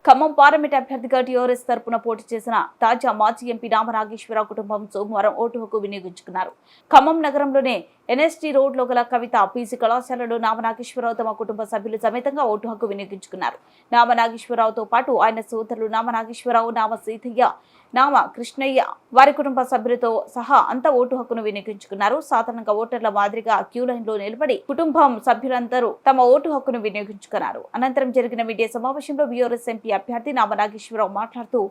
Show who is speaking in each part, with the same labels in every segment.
Speaker 1: Khammam parliament అభ్యర్థిగా TRS తరపున పోటీ చేసిన తాజా మాజీ ఎంపీ నామనాగేశ్వరరావు కుటుంబం సోమవారం ఓటు హక్కు వినియోగించుకున్నారు. ఖమ్మం నగరంలోనే ఎన్ఎస్టీ రోడ్లో గల కవిత పీజీ కళాశాలలో నామనాగేశ్వరరావు తమ కుటుంబ సభ్యులు సమేతంగా ఓటు హక్కు వినియోగించుకున్నారు. నామనాగేశ్వరరావుతో పాటు ఆయన సోదరులు నామనాగేశ్వరరావు, నామ సీతయ్య, నామ కృష్ణయ్య వారి కుటుంబ సభ్యులతో సహా అంతా ఓటు హక్కును వినియోగించుకున్నారు. సాధారణంగా ఓటర్ల మాదిరిగా క్యూ లైన్ లో నిలబడి కుటుంబం సభ్యులందరూ తమ ఓటు హక్కును వినియోగించుకున్నారు. అనంతరం జరిగిన మీడియా సమావేశంలో బీఆర్ఎస్ ఎంపీ అభ్యర్థి నామనాగేశ్వరరావు మాట్లాడుతూ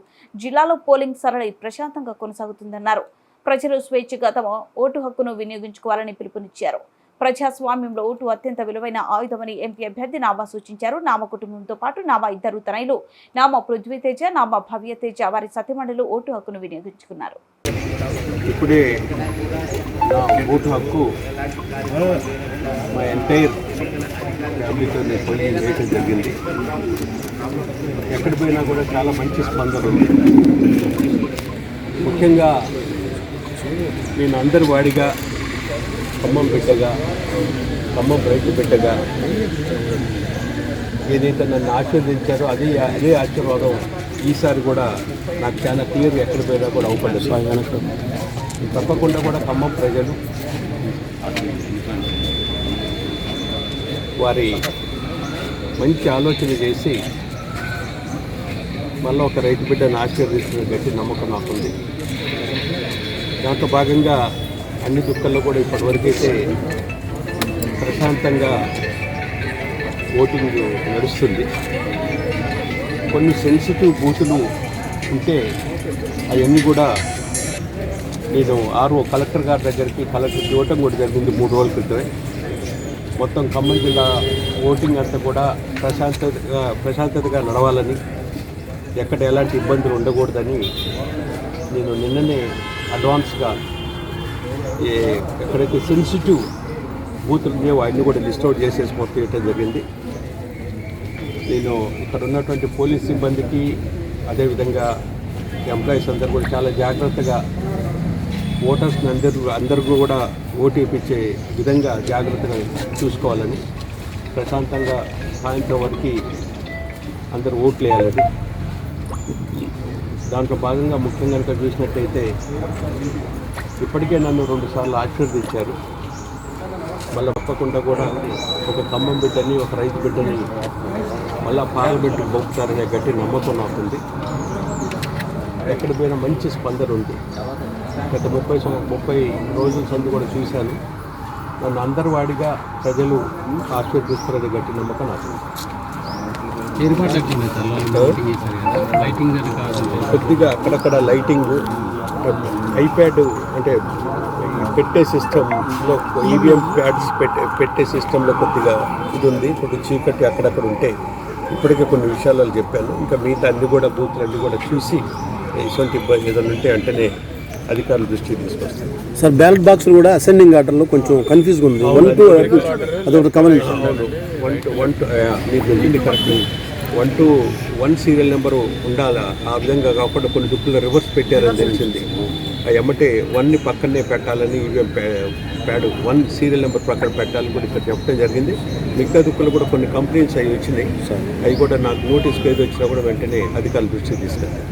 Speaker 1: జిల్లాలో పోలింగ్ సరళి ప్రశాంతంగా కొనసాగుతుందన్నారు. ప్రజలు స్వేచ్ఛగా తమ ఓటు హక్కును వినియోగించుకోవాలని పిలుపునిచ్చారు. ప్రజాస్వామ్యంలో ఓటు అత్యంత విలువైన ఆయుధమని ఎంపీ అభ్యర్థి నామా సూచించారు. నామ కుటుంబంతో పాటు నామా ఇద్దరు తనయులు నామ పృథ్వీతేజ, నామ భవ్యతేజ వారి సతీమణులు ఓటు హక్కును వినియోగించుకున్నారు.
Speaker 2: ఇప్పుడే నా ఓటు హక్కు మా ఎంటైర్ ఫ్యామిలీతో పోలింగ్ చేయడం జరిగింది. ఎక్కడి పోయినా కూడా చాలా మంచి స్పందన ఉంది. ముఖ్యంగా నేను అందరి వాడిగా ఖమ్మం బిడ్డగా, ఖమ్మం రైతు బిడ్డగా ఏదైతే నన్ను ఆశీర్వదించారో అదే ఆశీర్వాదం ఈసారి కూడా నాకు చాలా క్లియర్ ఎక్కడి పోయినా కూడా అవుపడ్డది. తప్పకుండా కూడా ఖమ్మం ప్రజలు వారి మంచి ఆలోచన చేసి మళ్ళీ ఒక రైతు బిడ్డను ఆశీర్వదిస్తున్న గట్టి నమ్మకం నాకుంది. దాంట్లో భాగంగా అన్ని దుఃఖాల్లో కూడా ఇప్పటివరకైతే ప్రశాంతంగా ఓటింగ్ నడుస్తుంది. కొన్ని సెన్సిటివ్ బూతులు ఉంటే అవన్నీ కూడా నేను కలెక్టర్ గారి దగ్గరికి ఇవ్వటం కూడా జరిగింది 3 రోజుల క్రితమే. మొత్తం ఖమ్మం జిల్లా ఓటింగ్ అంతా కూడా ప్రశాంతతగా నడవాలని, ఎక్కడ ఎలాంటి ఇబ్బందులు ఉండకూడదని నేను నిన్ననే అడ్వాన్స్గా ఎక్కడైతే సెన్సిటివ్ బూతులు ఉన్నాయో అవన్నీ కూడా లిస్ట్ అవుట్ చేసేసి మొత్తం ఇవ్వటం జరిగింది. నేను ఇక్కడ ఉన్నటువంటి పోలీస్ సిబ్బందికి, అదేవిధంగా ఎంప్లాయీస్ అందరూ కూడా చాలా జాగ్రత్తగా ఓటర్స్ని అందరికీ కూడా ఓటు వేయించే విధంగా జాగ్రత్తగా చూసుకోవాలని, ప్రశాంతంగా సాయంత్రం వరకు అందరూ ఓట్లు వేయాలని. దాంట్లో భాగంగా ముఖ్యంగా కనుక చూసినట్టయితే ఇప్పటికే నన్ను 2 సార్లు ఆశీర్వదించారు. మళ్ళీ తప్పకుండా కూడా ఒక ఖమ్మం బిడ్డని, ఒక రైతు బిడ్డని మళ్ళీ పార్లమెంట్కి పంపుతారనే గట్టి నమ్మకం నాకుంది. ఎక్కడ పోయినా మంచి స్పందన ఉంది. గత 30 రోజుల సంది కూడా చూశాను. నన్ను అందరి వాడిగా ప్రజలు ఆశీర్వదిస్తారనే గట్టి నమ్మకం నాకుంది. కొద్దిగా అక్కడక్కడ లైటింగ్, ఐప్యాడ్ అంటే పెట్టే సిస్టంలో ఈవీఎం ప్యాడ్స్ పెట్టే సిస్టంలో కొద్దిగా ఇది ఉంది. కొద్దిగా చీకటి అక్కడక్కడ ఉంటే ఇప్పటికే కొన్ని విషయాలు చెప్పాను. ఇంకా మిగతా అన్ని కూడా బూత్లు అన్నీ కూడా చూసి ఇటువంటి ఇబ్బంది ఏదైనా ఉంటే వెంటనే అధికారుల దృష్టికి తీసుకొస్తాను.
Speaker 3: సార్, బ్యాలెట్ బాక్సులు కూడా అసెండింగ్ ఆర్డర్లో కొంచెం కన్ఫ్యూజ్గా ఉంది. 1 to అదొకటి గమనించాను.
Speaker 2: 1 to మీరు చెప్పింది కరెక్ట్. 1 to 1 సీరియల్ నెంబరు ఉండాలి. ఆ విధంగా కాకుండా కొన్ని దుక్కులు రివర్స్ పెట్టారని తెలిసింది. ఎమ్మటే 1ని పక్కనే పెట్టాలని, ఈవీఎం ప్యాడ్ 1 సీరియల్ నెంబర్ ప్రక్కన పెట్టాలని కూడా ఇక్కడ చెప్పడం జరిగింది. మిగతా దుక్కులు కూడా కొన్ని కంప్లైంట్స్ అవి వచ్చినాయి. అవి కూడా నాకు నోటీస్కి ఏది వచ్చినా కూడా వెంటనే అధికారుల దృష్టికి తీసుకెళ్తాను.